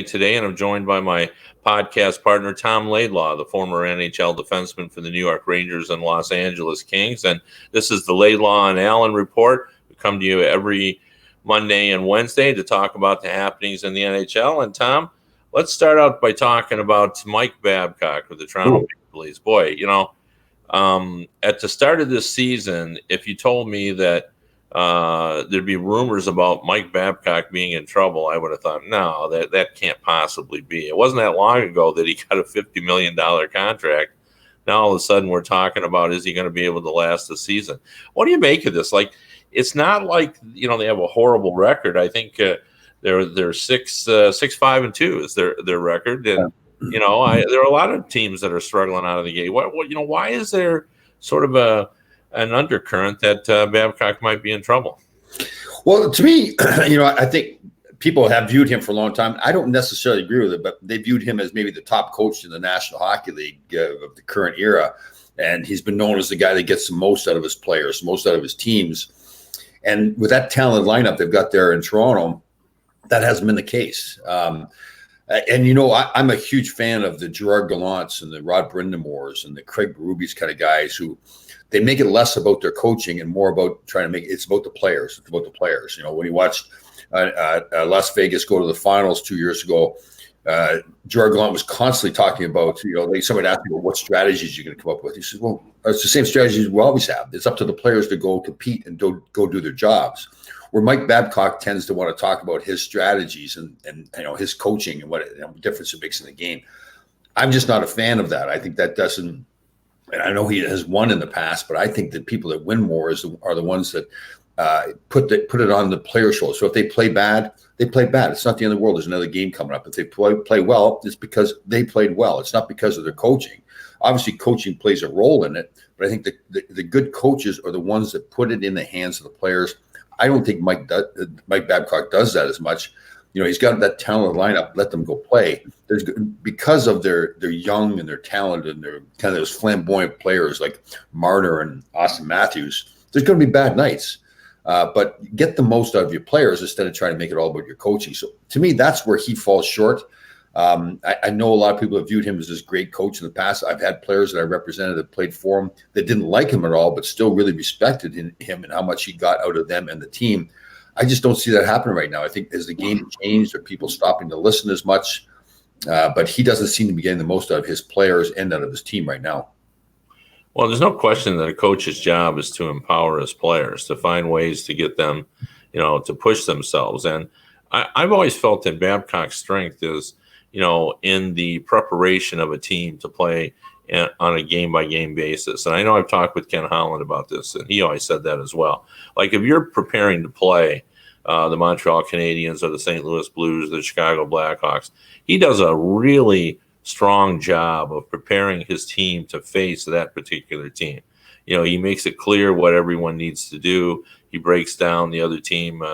today, and I'm joined by my podcast partner, Tom Laidlaw, the former NHL defenseman for the New York Rangers and Los Angeles Kings. And this is the Laidlaw and Allen Report. We come to you every Monday and Wednesday to talk about the happenings in the NHL. And Tom, let's start out by talking about Mike Babcock with the Toronto Maple Leafs. Boy, at the start of this season, if you told me that there'd be rumors about Mike Babcock being in trouble, I would have thought, no, that can't possibly be. It wasn't that long ago that he got a $50 million contract. Now all of a sudden we're talking about, is he going to be able to last the season? What do you make of this? Like, it's not like, they have a horrible record. I think they're 6-5-2 is their record. And, there are a lot of teams that are struggling out of the gate. Why is there sort of an undercurrent that Babcock might be in trouble? Well, to me, I think people have viewed him for a long time. I don't necessarily agree with it, but they viewed him as maybe the top coach in the National Hockey League of the current era. And he's been known as the guy that gets the most out of his players, most out of his teams. And with that talented lineup they've got there in Toronto, that hasn't been the case. I'm a huge fan of the Gerard Gallants and the Rod Brindamores and the Craig Berubes kind of guys who they make it less about their coaching and more about trying to make it's about the players. It's about the players. When you watched Las Vegas go to the finals 2 years ago, Gerard Gallant was constantly talking about, somebody asked me, well, what strategies you're going to come up with? He said, well, it's the same strategies we always have. It's up to the players to go compete and go do their jobs. Where Mike Babcock tends to want to talk about his strategies and his coaching and what difference it makes in the game. I'm just not a fan of that. I think that doesn't. And I know he has won in the past, but I think that people that win more are the ones that put it on the player's shoulders. So if they play bad, they play bad. It's not the end of the world. There's another game coming up. If they play well, it's because they played well. It's not because of their coaching. Obviously, coaching plays a role in it, but I think the good coaches are the ones that put it in the hands of the players. I don't think Mike Babcock does that as much. He's got that talented lineup. Let them go play. Because of they're young and they're talented and they're kind of those flamboyant players like Marner and Austin Matthews. There's going to be bad nights, but get the most out of your players instead of trying to make it all about your coaching. So to me, that's where he falls short. I know a lot of people have viewed him as this great coach in the past. I've had players that I represented that played for him that didn't like him at all, but still really respected him and how much he got out of them and the team. I just don't see that happening right now. I think as the game changed, are people stopping to listen as much, but he doesn't seem to be getting the most out of his players and out of his team right now. Well, there's no question that a coach's job is to empower his players, to find ways to get them, to push themselves. And I've always felt that Babcock's strength is, in the preparation of a team to play on a game-by-game basis. And I know I've talked with Ken Holland about this, and he always said that as well. Like, if you're preparing to play the Montreal Canadiens or the St. Louis Blues, the Chicago Blackhawks, he does a really strong job of preparing his team to face that particular team. He makes it clear what everyone needs to do. He breaks down the other team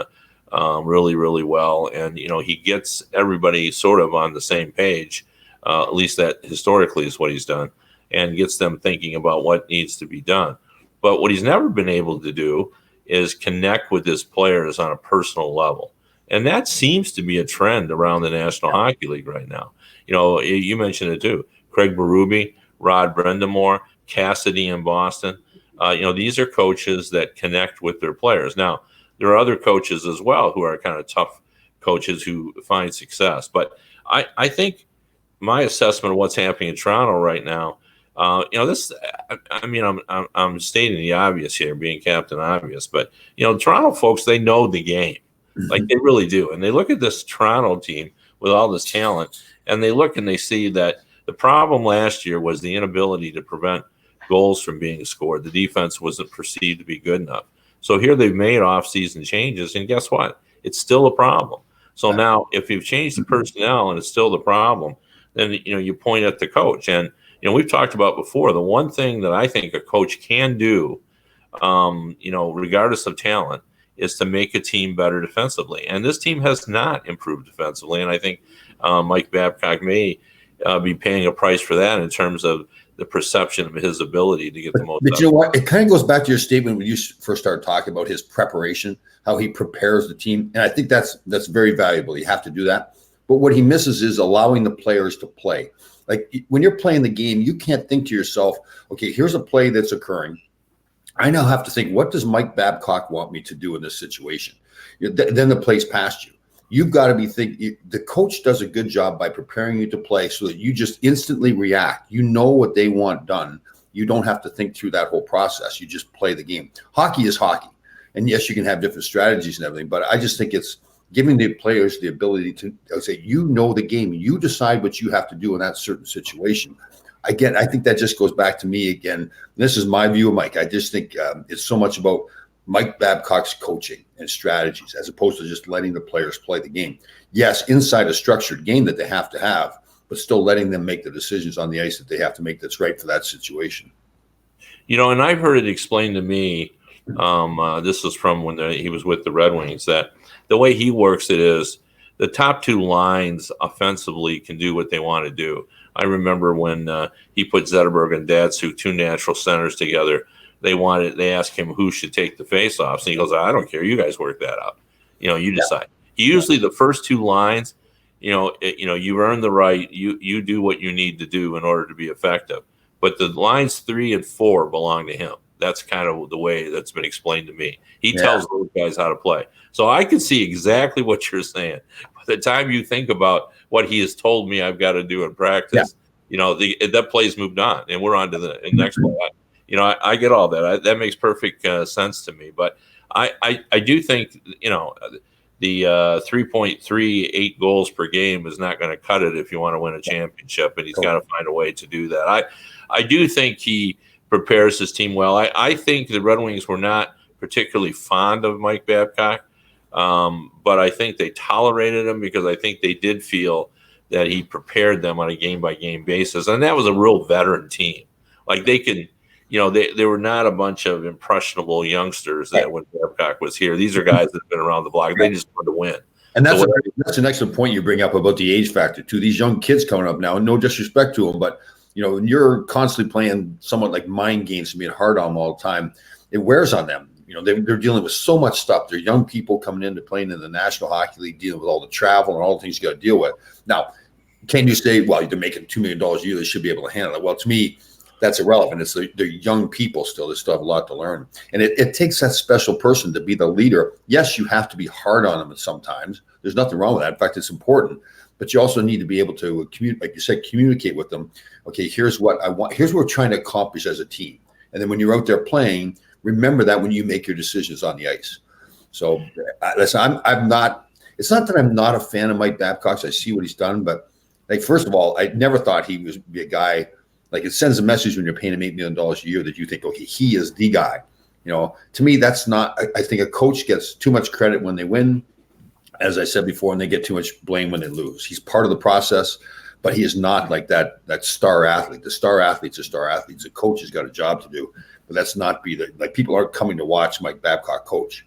really, really well. And, he gets everybody sort of on the same page. At least that historically is what he's done, and gets them thinking about what needs to be done. But what he's never been able to do is connect with his players on a personal level. And that seems to be a trend around the National Hockey League right now. You mentioned it too. Craig Berube, Rod Brindamore, Cassidy in Boston. These are coaches that connect with their players. Now, there are other coaches as well who are kind of tough coaches who find success. But I think my assessment of what's happening in Toronto right now, I'm stating the obvious here, being Captain Obvious, but Toronto folks, they know the game, like they really do, and they look at this Toronto team with all this talent, and they look and they see that the problem last year was the inability to prevent goals from being scored. The defense wasn't perceived to be good enough. So here they've made off-season changes, and guess what? It's still a problem. So now, if you've changed the personnel and it's still the problem, then you point at the coach. And we've talked about before, the one thing that I think a coach can do, regardless of talent, is to make a team better defensively. And this team has not improved defensively. And I think Mike Babcock may be paying a price for that in terms of the perception of his ability to get the most. But you know what? It kind of goes back to your statement when you first started talking about his preparation, how he prepares the team. And I think that's very valuable. You have to do that. But what he misses is allowing the players to play. Like when you're playing the game, you can't think to yourself, okay, here's a play that's occurring. I now have to think, what does Mike Babcock want me to do in this situation? Then the play's past you. You've got to be thinking. The coach does a good job by preparing you to play so that you just instantly react. You know what they want done. You don't have to think through that whole process. You just play the game. Hockey is hockey. And yes, you can have different strategies and everything, but I just think it's giving the players the ability to say, you know the game. You decide what you have to do in that certain situation. Again, I think that just goes back to me again. This is my view of Mike. I just think it's so much about Mike Babcock's coaching and strategies as opposed to just letting the players play the game. Yes, inside a structured game that they have to have, but still letting them make the decisions on the ice that they have to make that's right for that situation. You know, and I've heard it explained to me, this was from when he was with the Red Wings, that the way he works it is the top two lines offensively can do what they want to do. I remember when he put Zetterberg and Datsuk, two natural centers together, they asked him who should take the faceoffs, and he goes, I don't care. You guys work that out. You decide. Usually the first two lines, you've earned the right. You do what you need to do in order to be effective. But the lines 3 and 4 belong to him. That's kind of the way that's been explained to me. He tells those guys how to play. So I can see exactly what you're saying. By the time you think about what he has told me I've got to do in practice, that play's moved on, and we're on to the next play. I get all that. That makes perfect sense to me. But I do think, the 3.38 goals per game is not going to cut it if you want to win a championship, and he's got to find a way to do that. I do think he prepares his team well. I think the Red Wings were not particularly fond of Mike Babcock, but I think they tolerated him because I think they did feel that he prepared them on a game-by-game basis, and that was a real veteran team. Like they could – they were not a bunch of impressionable youngsters that when Babcock was here. These are guys that have been around the block. They just wanted to win. And that's an excellent point you bring up about the age factor, too. These young kids coming up now, and no disrespect to them, but, when you're constantly playing somewhat like mind games and being hard on them all the time, it wears on them. They're dealing with so much stuff. They're young people coming into playing in the National Hockey League, dealing with all the travel and all the things you got to deal with. Now, can you say, well, they're making $2 million a year, they should be able to handle it? Well, to me, that's irrelevant. It's they're young people still. They still have a lot to learn. And it takes that special person to be the leader. Yes, you have to be hard on them sometimes. There's nothing wrong with that. In fact, it's important. But you also need to be able to, like you said, communicate with them. Okay, here's what I want. Here's what we're trying to accomplish as a team. And then when you're out there playing, remember that when you make your decisions on the ice. So listen, I'm not – it's not that I'm not a fan of Mike Babcock. I see what he's done. But, first of all, I never thought he was be a guy – it sends a message when you're paying him $8 million a year that you think, okay, he is the guy. To me, that's not. I think a coach gets too much credit when they win, as I said before, and they get too much blame when they lose. He's part of the process, but he is not like that star athlete. The star athletes are star athletes. The coach has got a job to do, but that's not people aren't coming to watch Mike Babcock coach.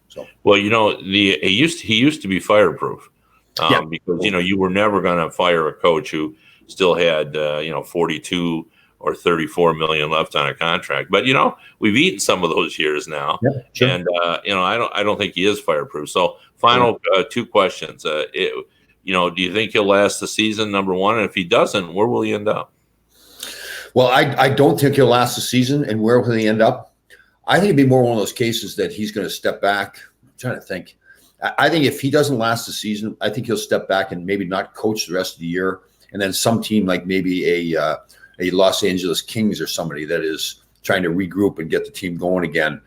So well, he used to be fireproof because you were never going to fire a coach who still had 42 or 34 million left on a contract, but we've eaten some of those years now, and I don't think he is fireproof. So final two questions: do you think he'll last the season? Number one, and if he doesn't, where will he end up? Well, I don't think he'll last the season, and where will he end up? I think it'd be more one of those cases that he's going to step back. I'm trying to think. I think if he doesn't last the season, I think he'll step back and maybe not coach the rest of the year. And then some team like maybe a Los Angeles Kings or somebody that is trying to regroup and get the team going again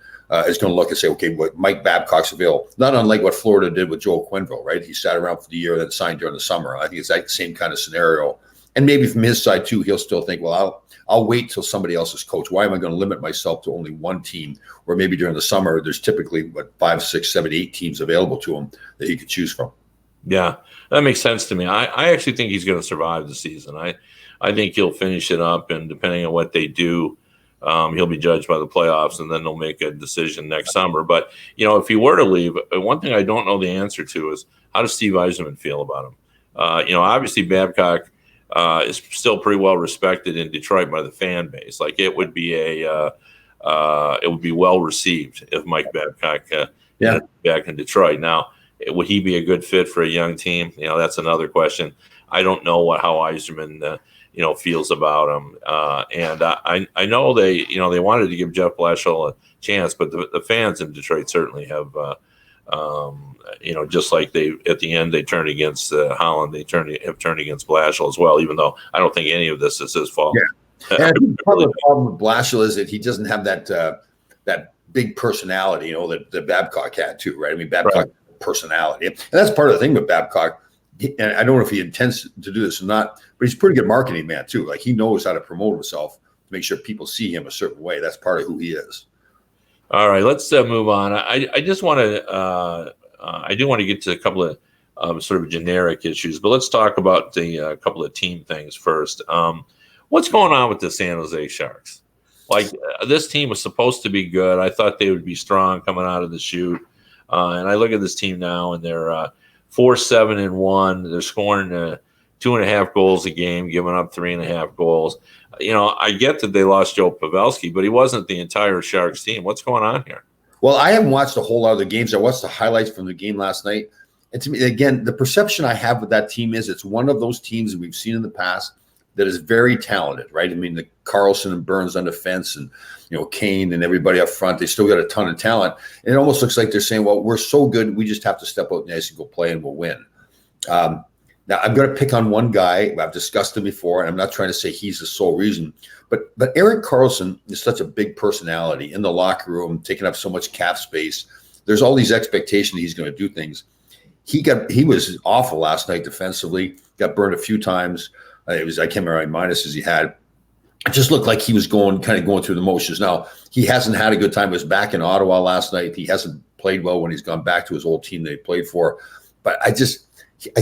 is going to look and say, okay, what Mike Babcock's available. Not unlike what Florida did with Joel Quenneville, right? He sat around for the year and then signed during the summer. I think it's that same kind of scenario. And maybe from his side too, he'll still think, well, I'll wait till somebody else is coach. Why am I going to limit myself to only one team? Or maybe during the summer, there's typically 5, 6, 7, 8 teams available to him that he could choose from. Yeah, that makes sense to me. I actually think he's going to survive the season. I think he'll finish it up, and depending on what they do, he'll be judged by the playoffs, and then they'll make a decision next summer. But, if he were to leave, one thing I don't know the answer to is how does Steve Yzerman feel about him? Obviously Babcock is still pretty well respected in Detroit by the fan base. It would be well received if Mike Babcock back in Detroit. Now, would he be a good fit for a young team? That's another question. I don't know how Yzerman, feels about him. And I know they wanted to give Jeff Blashill a chance, but the fans in Detroit certainly have, just like at the end they turned against Holland, have turned against Blashill as well. Even though I don't think any of this is his fault. Yeah. And I think part of the problem with Blashill is that he doesn't have that big personality, that Babcock had too, right? I mean, Babcock had personality, and that's part of the thing with Babcock. And I don't know if he intends to do this or not, but he's a pretty good marketing man too. Like, he knows how to promote himself to make sure people see him a certain way. That's part of who he is. All right, let's move on. I just want to I do want to get to a couple of sort of generic issues, but let's talk about the couple of team things first. What's going on with the San Jose Sharks? Like, this team was supposed to be good. I thought they would be strong coming out of the chute, and I look at this team now, and they're 4-7-1. They're scoring 2.5 goals a game, giving up 3.5 goals. I get that they lost Joe Pavelski, but he wasn't the entire Sharks team. What's going on here? Well, I haven't watched a whole lot of the games. I watched the highlights from the game last night. And to me, again, the perception I have with that team is it's one of those teams that we've seen in the past that is very talented, right? I mean, the Carlson and Burns on defense, and Kane and everybody up front, they still got a ton of talent. And it almost looks like they're saying, well, we're so good, we just have to step out in the ice and go play and we'll win. Now, I'm going to pick on one guy. I've discussed him before, and I'm not trying to say he's the sole reason. But Erik Karlsson is such a big personality in the locker room, taking up so much cap space. There's all these expectations he's going to do things. He was awful last night defensively. Got burned a few times. I can't remember how many minuses he had. It just looked like he was going through the motions. Now, he hasn't had a good time. He was back in Ottawa last night. He hasn't played well when he's gone back to his old team that he played for. But I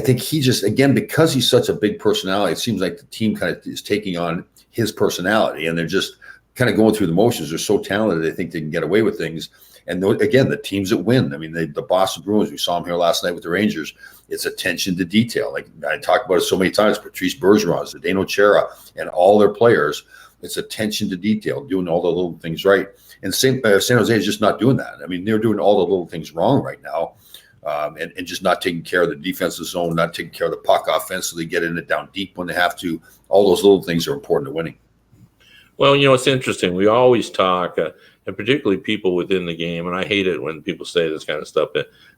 think he just, again, because he's such a big personality, it seems like the team kind of is taking on his personality, and they're just kind of going through the motions. They're so talented, they think they can get away with things. And again, the teams that win, I mean, the Boston Bruins, we saw them here last night with the Rangers. It's attention to detail. Like I talked about it so many times, Patrice Bergeron, Zdeno Chara, and all their players, it's attention to detail, doing all the little things right. And San Jose is just not doing that. I mean, they're doing all the little things wrong right now. And just not taking care of the defensive zone, not taking care of the puck offensively, getting it down deep when they have to. All those little things are important to winning. Well, it's interesting. We always talk, and particularly people within the game, and I hate it when people say this kind of stuff.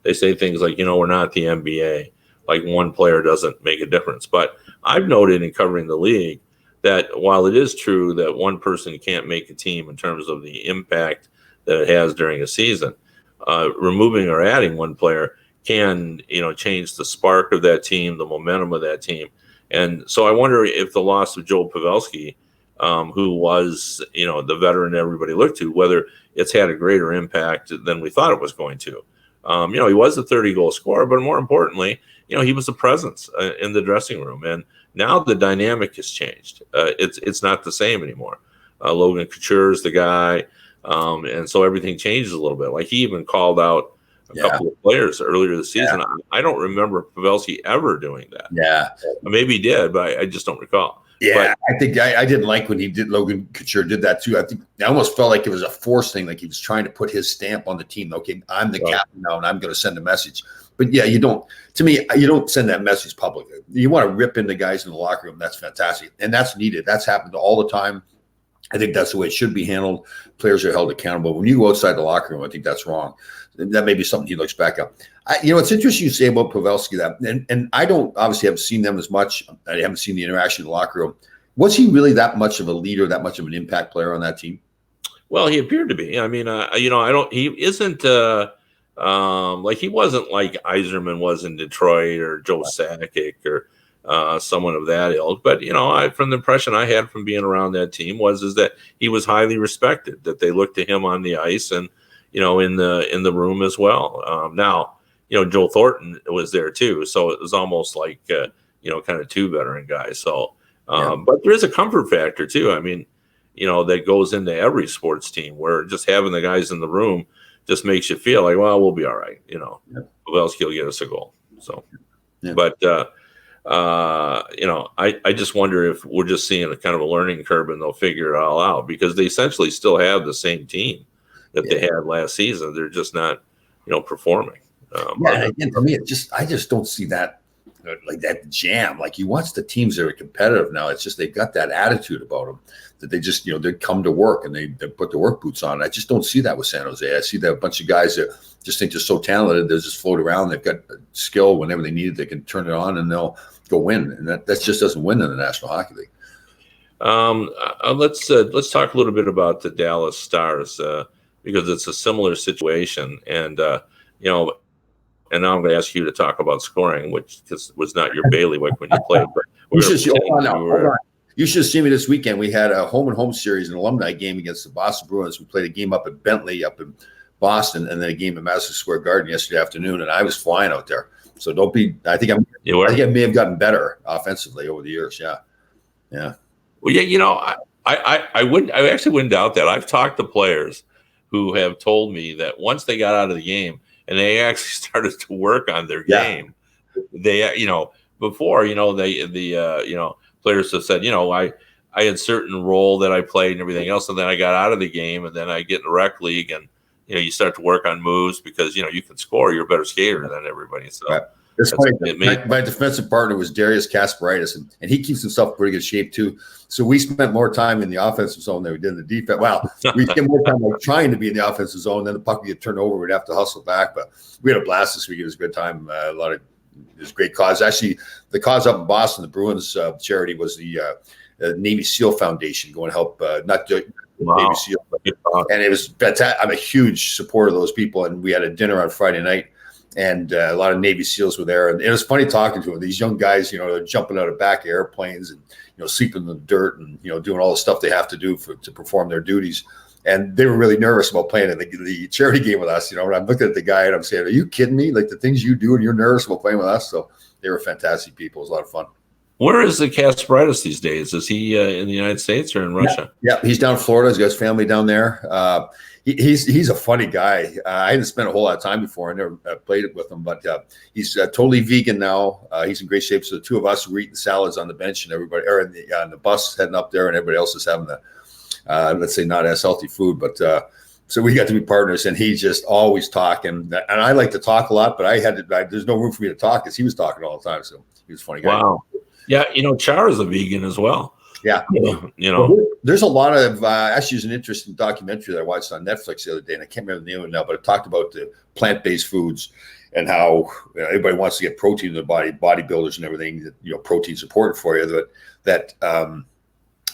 They say things like, we're not the NBA, like one player doesn't make a difference. But I've noted in covering the league that while it is true that one person can't make a team in terms of the impact that it has during a season, removing or adding one player can, change the spark of that team, the momentum of that team. And so I wonder if the loss of Joe Pavelski, who was, the veteran everybody looked to, whether it's had a greater impact than we thought it was going to. He was a 30-goal scorer, but more importantly, he was a presence in the dressing room. And now the dynamic has changed. It's not the same anymore. Logan Couture is the guy. And so everything changes a little bit. Like, he even called out a couple of players earlier this season. I don't remember Pavelski ever doing that. Yeah. Maybe he did, but I just don't recall. Yeah, but I think I didn't like when Logan Couture did that too. I think I almost felt like it was a forced thing, like he was trying to put his stamp on the team. Okay, I'm the captain now, and I'm going to send a message. But yeah, you don't send that message publicly. You want to rip into guys in the locker room. That's fantastic, and that's needed. That's happened all the time. I think that's the way it should be handled. Players are held accountable. When you go outside the locker room, I think that's wrong. That may be something he looks back at. It's interesting you say about Pavelski that, and I don't obviously haven't seen them as much. I haven't seen the interaction in the locker room. Was he really that much of a leader, that much of an impact player on that team? Well, he appeared to be. I mean, he isn't like, he wasn't like Yzerman was in Detroit, or Joe Sakic, or someone of that ilk. But, from the impression I had from being around that team is that he was highly respected, that they looked to him on the ice and, in the room as well. Now, Joe Thornton was there too. So it was almost like, kind of two veteran guys. So, but there is a comfort factor too. I mean, that goes into every sports team, where just having the guys in the room just makes you feel like, well, we'll be all right. Pavelski will get us a goal. So, but, I just wonder if we're just seeing a kind of a learning curve, and they'll figure it all out, because they essentially still have the same team that they had last season. They're just not, performing. Yeah, and again, for me, I just don't see that like that jam. Like you watch the teams that are competitive now. It's just they've got that attitude about them that they just they come to work and they put their work boots on. I just don't see that with San Jose. I see that a bunch of guys that just think they're so talented, they just float around. They've got skill whenever they need it. They can turn it on and they'll go win. And that just doesn't win in the National Hockey League. Let's talk a little bit about the Dallas Stars because it's a similar situation, and and now I'm going to ask you to talk about scoring, which was not your bailiwick when you played. But hold on. You should have seen me this weekend. We had a home series, an alumni game against the Boston Bruins. We played a game up at Bentley, up in Boston, and then a game at Madison Square Garden yesterday afternoon. And I was flying out there. So don't be. I think I may have gotten better offensively over the years. Yeah. Well, yeah. I actually wouldn't doubt that. I've talked to players who have told me that once they got out of the game and they actually started to work on their game, they before players have said, I had certain role that I played and everything else, and then I got out of the game, and then I get in the rec league, and you start to work on moves because you can score. You're a better skater than everybody. So it's funny. My defensive partner was Darius Kasparaitis, and he keeps himself in pretty good shape too. So we spent more time in the offensive zone than we did in the defense. Well, we spent more time trying to be in the offensive zone. Then the puck would get turned over. We'd have to hustle back. But we had a blast this week. It was a good time. It was a great cause. Actually, the cause up in Boston, the Bruins charity, was the Navy SEAL Foundation going to help Navy SEAL. And it was fantastic. I'm a huge supporter of those people. And we had a dinner on Friday night. And a lot of Navy SEALs were there, and it was funny talking to them. These young guys, they're jumping out of back of airplanes and sleeping in the dirt and doing all the stuff they have to do to perform their duties. And they were really nervous about playing in the charity game with us. And I'm looking at the guy and I'm saying, "Are you kidding me? Like the things you do, and you're nervous about playing with us?" So they were fantastic people. It was a lot of fun. Where is the Kasparaitis these days? Is he in the United States or in Russia? Yeah, he's down in Florida. He's got his family down there. He's a funny guy. I hadn't spent a whole lot of time before. I never played it with him, but he's totally vegan now. He's in great shape. So the two of us were eating salads on the bench, and everybody, or on the bus heading up there, and everybody else is having the, let's say, not as healthy food. But so we got to be partners, and he's just always talking. And I like to talk a lot, but there's no room for me to talk because he was talking all the time. So he was a funny guy. Wow. Yeah, Char is a vegan as well. Yeah. Well, there's a lot of actually there's an interesting documentary that I watched on Netflix the other day, and I can't remember the name of it now, but it talked about the plant-based foods and how everybody wants to get protein in their body, bodybuilders and everything, protein's important for you, that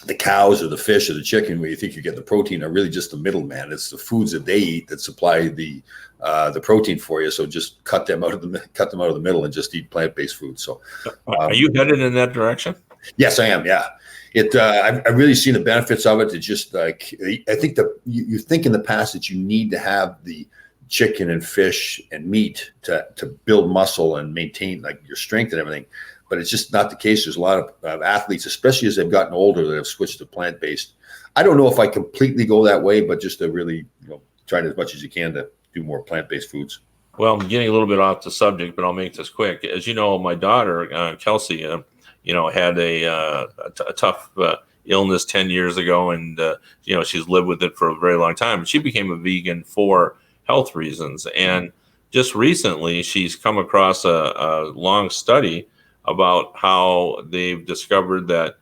the cows or the fish or the chicken where you think you get the protein are really just the middleman. It's the foods that they eat that supply the protein for you. So just cut them out of the middle and just eat plant-based food. So are you headed in that direction? Yes, I am. Yeah. I've really seen the benefits of it. It's just like, I think you think in the past that you need to have the chicken and fish and meat to build muscle and maintain like your strength and everything, but it's just not the case. There's a lot of athletes, especially as they've gotten older, that have switched to plant-based. I don't know if I completely go that way, but just to really, try as much as you can to do more plant-based foods. Well, I'm getting a little bit off the subject, but I'll make this quick. As you know, my daughter, Kelsey, had a tough illness 10 years ago, and she's lived with it for a very long time. She became a vegan for health reasons, and just recently she's come across a long study about how they've discovered that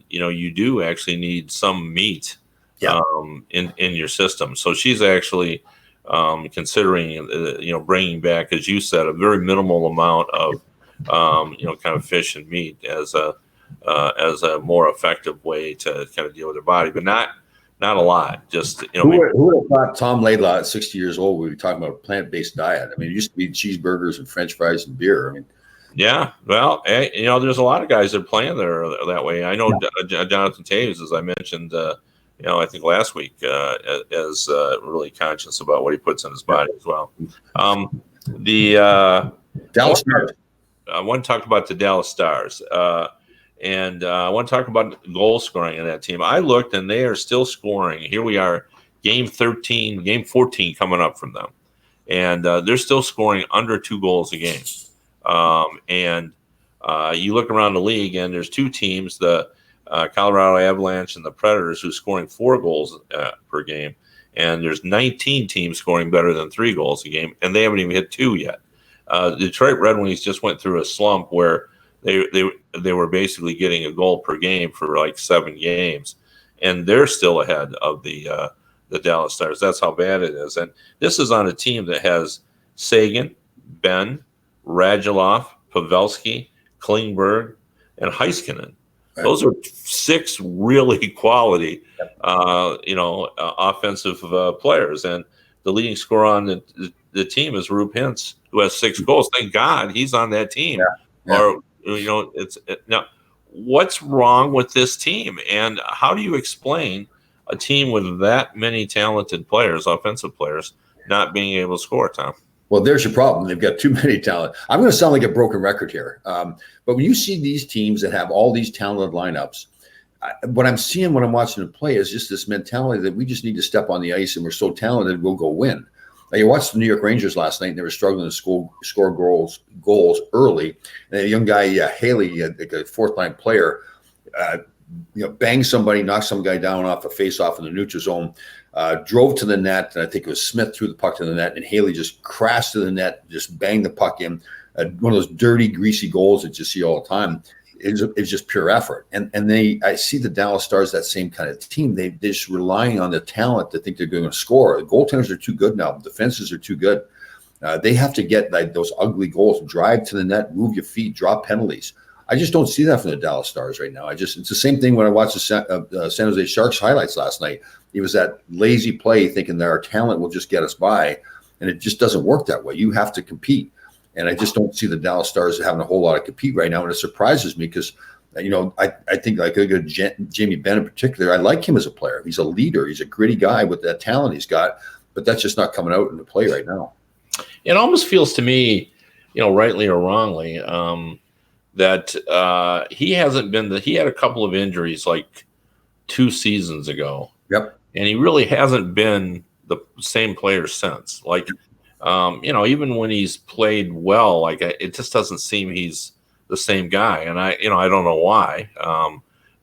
you do actually need some meat in your system. So she's actually considering bringing back, as you said, a very minimal amount of kind of fish and meat as a more effective way to kind of deal with their body, but not a lot. Just who would have thought Tom Laidlaw at 60 years old we were talking about a plant-based diet? I mean, it used to be cheeseburgers and French fries and beer. I mean, yeah. Well, there's a lot of guys that are playing there that way. I know Jonathan Toews, as I mentioned, I think last week, is really conscious about what he puts in his body as well. Dallas Stars. I want to talk about the Dallas Stars, and I want to talk about goal scoring in that team. I looked, and they are still scoring. Here we are, game 14 coming up from them, and they're still scoring under 2 goals a game. And you look around the league, and there's 2 teams, the Colorado Avalanche and the Predators, who's scoring 4 goals per game. and there's 19 teams scoring better than 3 goals a game, and they haven't even hit 2 yet. Detroit Red Wings just went through a slump where they were basically getting a goal per game for like 7 games, and they're still ahead of the Dallas Stars. That's how bad it is. And this is on a team that has Sagan, Ben, Radulov, Pavelski, Klingberg, and Heiskanen. Right. Those are 6 really quality, offensive players. And the leading scorer on the team is Rube Hintz, who has 6 goals. Thank God he's on that team. Yeah. Or now, what's wrong with this team, and how do you explain a team with that many talented players, offensive players, not being able to score, Tom? Well, there's your problem. They've got too many talent. I'm going to sound like a broken record here. But when you see these teams that have all these talented lineups, what I'm seeing when I'm watching them play is just this mentality that we just need to step on the ice and we're so talented, we'll go win. Now, you watched the New York Rangers last night, and they were struggling to score goals early. And a young guy, Haley, like a fourth-line player, banged somebody, knocked some guy down off a face-off in the neutral zone, drove to the net, and I think it was Smith threw the puck to the net, and Haley just crashed to the net, just banged the puck in. One of those dirty, greasy goals that you see all the time. It's just pure effort. And I see the Dallas Stars, that same kind of team. They're just relying on the talent to think they're going to score. The goaltenders are too good now. The defenses are too good. They have to get like those ugly goals, drive to the net, move your feet, draw penalties. I just don't see that from the Dallas Stars right now. It's the same thing when I watched the San Jose Sharks highlights last night. It was that lazy play thinking that our talent will just get us by, and it just doesn't work that way. You have to compete. And I just don't see the Dallas Stars having a whole lot of compete right now. And it surprises me because, I think like Jamie Benn in particular, I like him as a player. He's a leader. He's a gritty guy with that talent he's got, but that's just not coming out in the play right now. It almost feels to me, rightly or wrongly, that he hasn't been he had a couple of injuries like 2 seasons ago. Yep. And he really hasn't been the same player since. Like, even when he's played well, like it just doesn't seem he's the same guy. And I don't know why.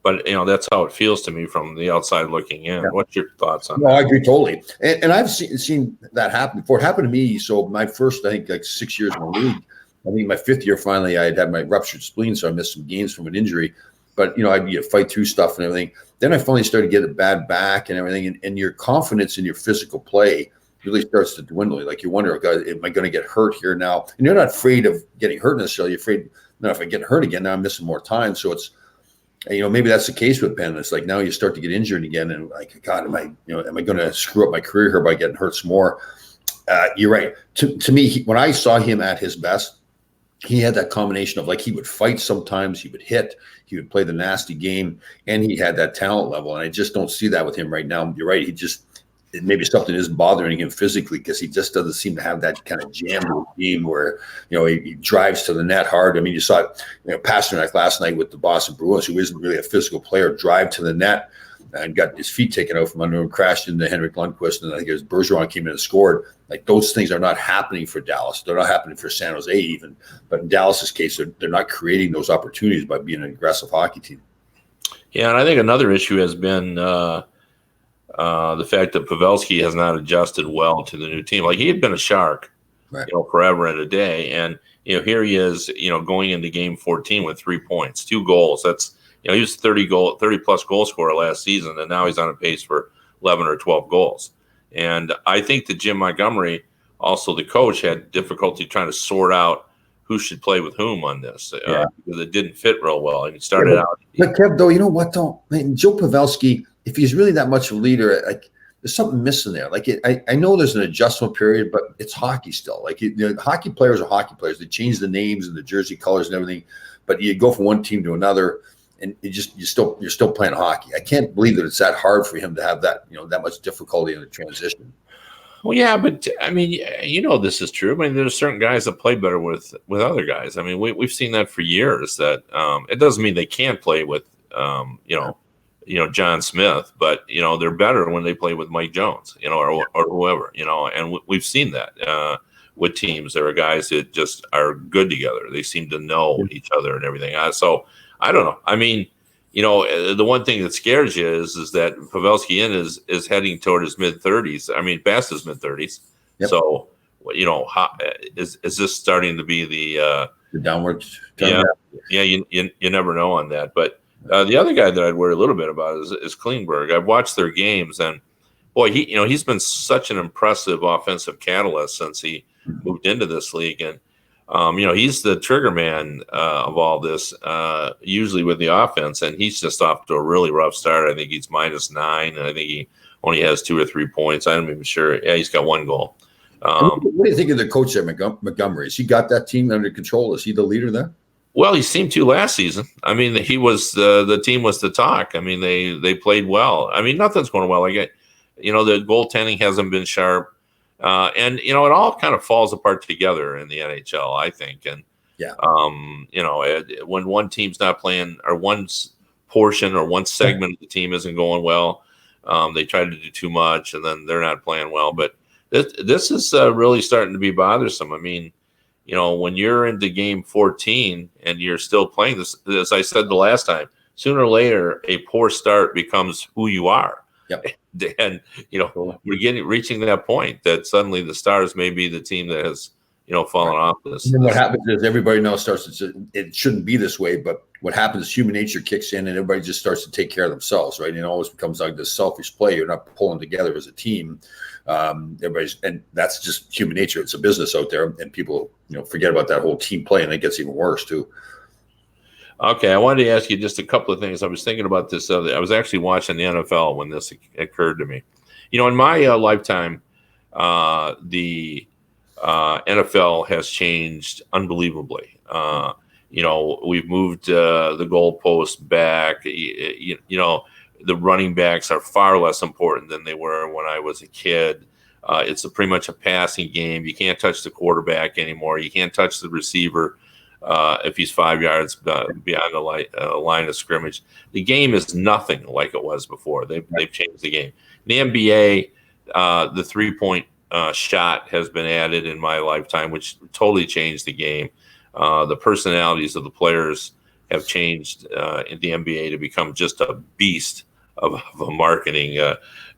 But that's how it feels to me from the outside looking in. Yeah. What's your thoughts on that? I agree totally. And I've seen that happen before. It happened to me. So my first, I think, like 6 years in the league, I think my 5th year, finally, I had my ruptured spleen. So I missed some games from an injury. But, I'd fight through stuff and everything. Then I finally started getting a bad back and everything. And your confidence in your physical play really starts to dwindle. Like you wonder, God, am I going to get hurt here now? And you're not afraid of getting hurt necessarily. You're afraid, no, if I get hurt again, now I'm missing more time. So it's, maybe that's the case with Ben. It's like now you start to get injured again, and like, God, am I going to screw up my career here by getting hurt some more? You're right. To me, when I saw him at his best, he had that combination of like he would fight sometimes, he would hit, he would play the nasty game, and he had that talent level. And I just don't see that with him right now. You're right. Maybe something is bothering him physically because he just doesn't seem to have that kind of jam game where, he drives to the net hard. I mean, you saw Pasternak last night with the Boston Bruins, who isn't really a physical player, drive to the net and got his feet taken out from under him, crashed into Henrik Lundqvist, and I think it was Bergeron came in and scored. Like those things are not happening for Dallas. They're not happening for San Jose even. But in Dallas's case, they're not creating those opportunities by being an aggressive hockey team. Yeah, and I think another issue has been the fact that Pavelski has not adjusted well to the new team. Like he had been a Shark, right, forever and a day, and here he is, going into Game 14 with 3 points, 2 goals. That's he was 30 plus goal scorer last season, and now he's on a pace for 11 or 12 goals. And I think that Jim Montgomery, also the coach, had difficulty trying to sort out who should play with whom on this because it didn't fit real well. And he started out. But Kev, though, you know what though, man, Joe Pavelski, if he's really that much of a leader, like there's something missing there. Like I know there's an adjustment period, but it's hockey still. Like hockey players are hockey players. They change the names and the jersey colors and everything, but you go from one team to another, and you're still playing hockey. I can't believe that it's that hard for him to have that that much difficulty in the transition. Well, yeah, but I mean, this is true. I mean, there's certain guys that play better with other guys. I mean, we've seen that for years. That it doesn't mean they can't play with John Smith, but they're better when they play with Mike Jones, or whoever, and we've seen that with teams. There are guys that just are good together. They seem to know each other and everything. So I don't know. I mean, the one thing that scares you is that Pavelski is heading toward his mid-30s. I mean, past his mid-30s. Yep. So, how, is this starting to be the downward turn? Yeah. You never know on that. But the other guy that I'd worry a little bit about is Klingberg. I've watched their games, and boy, he's been such an impressive offensive catalyst since he moved into this league, and he's the trigger man of all this, usually with the offense, and he's just off to a really rough start. I think he's -9, and I think he only has 2 or 3 points. I'm not even sure. Yeah, he's got 1 goal. What do you think of the coach at Montgomery? Has he got that team under control? Is he the leader there? Well, he seemed to last season. I mean, he was the team was the talk. I mean, they played well. I mean, nothing's going well. The goaltending hasn't been sharp. And it all kind of falls apart together in the NHL, I think. And yeah, when one team's not playing, or one portion or one segment of the team isn't going well, they try to do too much, and then they're not playing well. But this is really starting to be bothersome. I mean, when you're into game 14 and you're still playing this, as I said the last time, sooner or later a poor start becomes who you are. Yep. And we're reaching that point that suddenly the Stars may be the team that has fallen off this. And what happens is everybody now starts to say it shouldn't be this way, but what happens is human nature kicks in and everybody just starts to take care of themselves, right? And it always becomes like this selfish play. You're not pulling together as a team. And that's just human nature. It's a business out there, and people forget about that whole team play, and it gets even worse too. Okay, I wanted to ask you just a couple of things. I was thinking about this. I was actually watching the NFL when this occurred to me. In my lifetime, the NFL has changed unbelievably. We've moved the goalpost back. The running backs are far less important than they were when I was a kid. It's pretty much a passing game. You can't touch the quarterback anymore. You can't touch the receiver if he's 5 yards beyond the line of scrimmage. The game is nothing like it was before. They've changed the game. In the NBA, the 3-point shot has been added in my lifetime, which totally changed the game. The personalities of the players have changed in the NBA to become just a beast of a marketing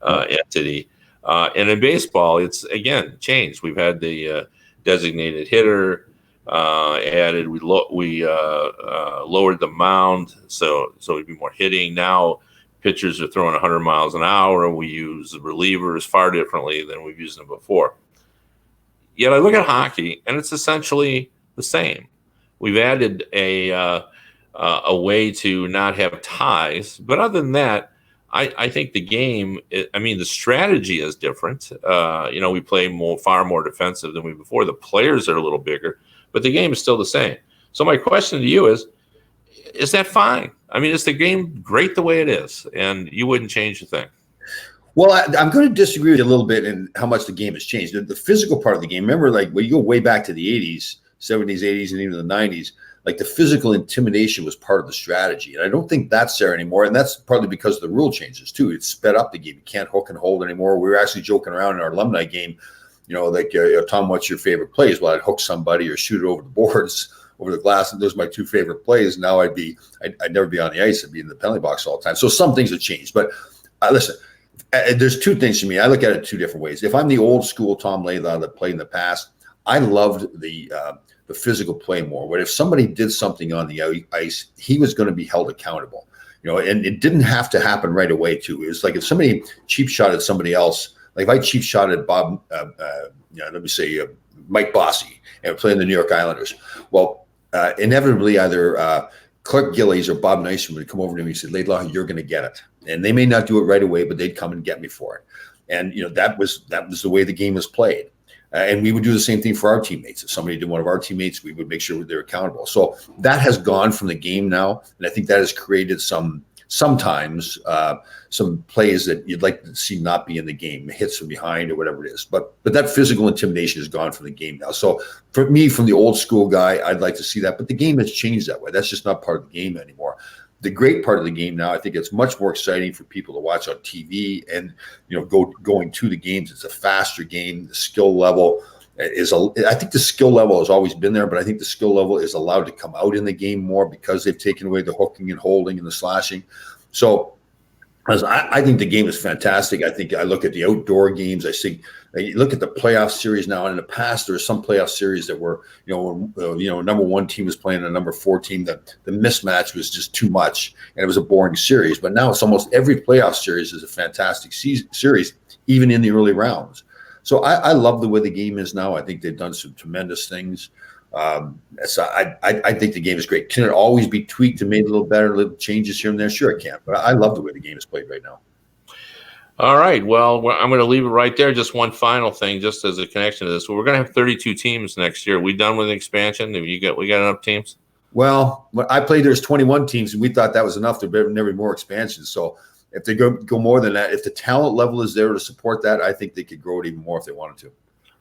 entity. And in baseball, it's again changed. We've had the designated hitter added. We lowered the mound so it'd be more hitting. Now pitchers are throwing 100 miles an hour. We use relievers far differently than we've used them before. Yet I look at hockey, and it's essentially the same. We've added a way to not have ties, but other than that, I think the game, the strategy is different. We play far more defensive than we before. The players are a little bigger, but the game is still the same. So my question to you is that fine? I mean, is the game great the way it is, and you wouldn't change a thing? Well, I'm going to disagree with you a little bit in how much the game has changed. The physical part of the game, remember, when you go way back to the 80s, 70s, 80s, and even the 90s, like the physical intimidation was part of the strategy. And I don't think that's there anymore. And that's partly because of the rule changes too. It sped up the game. You can't hook and hold anymore. We were actually joking around in our alumni game, Tom, what's your favorite plays? Well, I'd hook somebody or shoot it over the boards, over the glass. And those are my 2 favorite plays. Now I'd never be on the ice. I'd be in the penalty box all the time. So some things have changed. But listen, there's 2 things to me. I look at it 2 different ways. If I'm the old school Tom Laidlaw that played in the past, I loved the physical play more. But if somebody did something on the ice, he was going to be held accountable. And it didn't have to happen right away too. It was like if somebody cheap shot at somebody else, like if I cheap shot at Bob, Mike Bossy, and playing the New York Islanders. Well, inevitably either Clark Gillies or Bob Nystrom would come over to me and say, Laidlaw, you're going to get it. And they may not do it right away, but they'd come and get me for it. And that was the way the game was played. And we would do the same thing for our teammates. If somebody did one of our teammates, we would make sure they're accountable. So that has gone from the game now. And I think that has created sometimes some plays that you'd like to see not be in the game, hits from behind or whatever it is. But that physical intimidation is gone from the game now. So for me, from the old school guy, I'd like to see that. But the game has changed that way. That's just not part of the game anymore. The great part of the game now, I think it's much more exciting for people to watch on TV and going to the games. It's a faster game, the skill level. I think the skill level has always been there, but I think the skill level is allowed to come out in the game more because they've taken away the hooking and holding and the slashing. So I think the game is fantastic. I think I look at the outdoor games. I look at the playoff series now. And in the past, there were some playoff series that were, number one team was playing a number 4 team. The mismatch was just too much, and it was a boring series. But now it's almost every playoff series is a fantastic series, even in the early rounds. So I love the way the game is now. I think they've done some tremendous things. So I think the game is great. Can it always be tweaked and made a little better, little changes here and there? Sure, it can. But I love the way the game is played right now. All right. Well, I'm going to leave it right there. Just one final thing, just as a connection to this. Well, we're going to have 32 teams next year. We done with the expansion? We got enough teams? Well, when I played, there's 21 teams, and we thought that was enough. There never be more expansions. So if they go more than that, if the talent level is there to support that, I think they could grow it even more if they wanted to.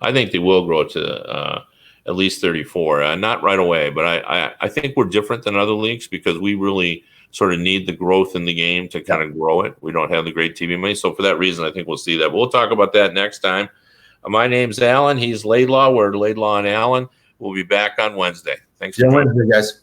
I think they will grow it to at least 34. Not right away, but I think we're different than other leagues because we really sort of need the growth in the game to kind of grow it. We don't have the great TV money. So for that reason, I think we'll see that. But we'll talk about that next time. My name's Alan. He's Laidlaw. We're Laidlaw and Allen. We'll be back on Wednesday. Thanks for joining. Guys.